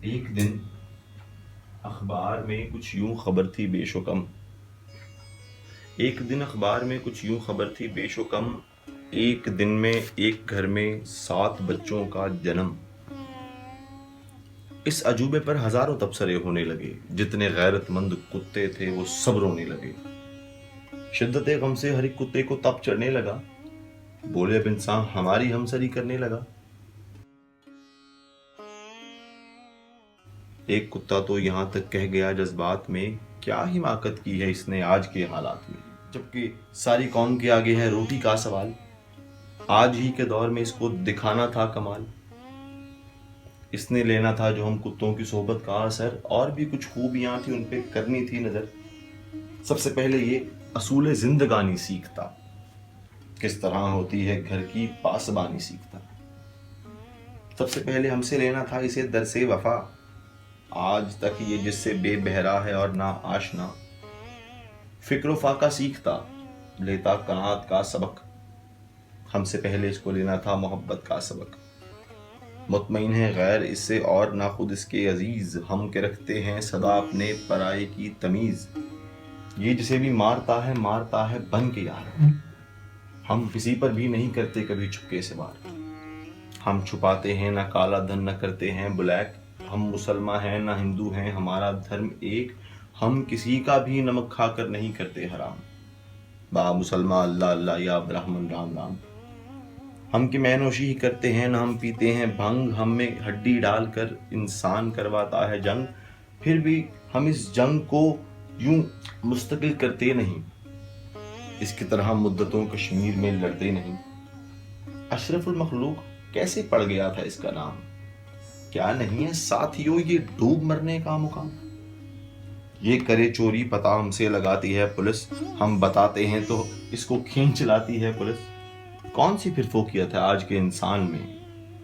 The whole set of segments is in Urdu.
ایک دن اخبار میں کچھ یوں خبر تھی بیش و کم ایک دن اخبار میں کچھ یوں خبر تھی بیش و کم ایک دن میں ایک گھر میں 7 بچوں کا جنم۔ اس عجوبے پر ہزاروں تبصرے ہونے لگے، جتنے غیرت مند کتے تھے وہ سب رونے لگے۔ شدت غم سے ہر ایک کتے کو تپ چڑھنے لگا، بولے اب انسان ہماری ہمسری کرنے لگا۔ ایک کتا تو یہاں تک کہہ گیا جذبات میں، کیا حماقت کی ہے اس نے آج کے حالات میں، جبکہ ساری قوم کے آگے ہے روٹی کا سوال۔ آج ہی کے دور میں اس کو دکھانا تھا کمال، اس نے لینا تھا جو ہم کتوں کی صحبت کا اثر، اور بھی کچھ خوبیاں تھی ان پہ کرنی تھی نظر۔ سب سے پہلے یہ اصول زندگانی سیکھتا، کس طرح ہوتی ہے گھر کی پاسبانی سیکھتا۔ سب سے پہلے ہم سے لینا تھا اسے درس وفا، آج تک یہ جس سے بے بہرا ہے اور نا آشنا۔ فکر و فاقہ سیکھتا، لیتا قناعت کا سبق، ہم سے پہلے اس کو لینا تھا محبت کا سبق۔ مطمئن ہے غیر اس سے اور نہ خود اس کے عزیز، ہم کے رکھتے ہیں صدا اپنے پرائے کی تمیز۔ یہ جسے بھی مارتا ہے بن کے یار، ہم کسی پر بھی نہیں کرتے کبھی چھپکے سے وار۔ ہم چھپاتے ہیں نہ کالا دھن، نہ کرتے ہیں بلیک، ہم مسلمان ہیں نہ ہندو ہیں، ہمارا دھرم ایک، ہم کسی کا بھی نمک کھا کر نہیں کرتے حرام۔ با مسلمان اللہ اللہ یا برہمن رام رام۔ ہم کی مینوشی ہی کرتے ہیں نہ ہم پیتے ہیں بھنگ، ہم میں ہڈی ڈال کر انسان کرواتا ہے جنگ، پھر بھی ہم اس جنگ کو یوں مستقل کرتے نہیں، اس کی طرح مدتوں کشمیر میں لڑتے نہیں۔ اشرف المخلوق کیسے پڑ گیا تھا اس کا نام، کیا نہیں ہے ساتھیوں یہ ڈوب مرنے کا مقام۔ یہ کرے چوری پتہ ہم سے لگاتی ہے پولیس، ہم بتاتے ہیں تو اس کو کھینچ لاتی ہے پولیس۔ کون سی پھر فوقیت ہے آج کے انسان میں،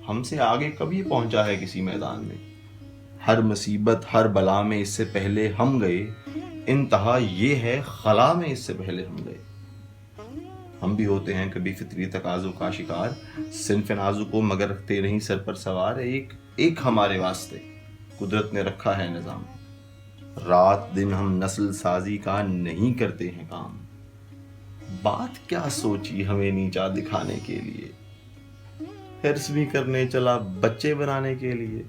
ہم سے آگے کبھی پہنچا ہے کسی میدان میں۔ ہر مصیبت ہر بلا میں اس سے پہلے ہم گئے، انتہا یہ ہے خلا میں اس سے پہلے ہم گئے۔ ہم بھی ہوتے ہیں کبھی فطری تقاضوں کا شکار، صنف نازو کو مگر رکھتے نہیں سر پر سوار۔ ایک ہمارے واسطے قدرت نے رکھا ہے نظام، رات دن ہم نسل سازی کا نہیں کرتے ہیں کام۔ بات کیا سوچی ہمیں نیچا دکھانے کے لیے، حرص بھی کرنے چلا بچے بنانے کے لیے۔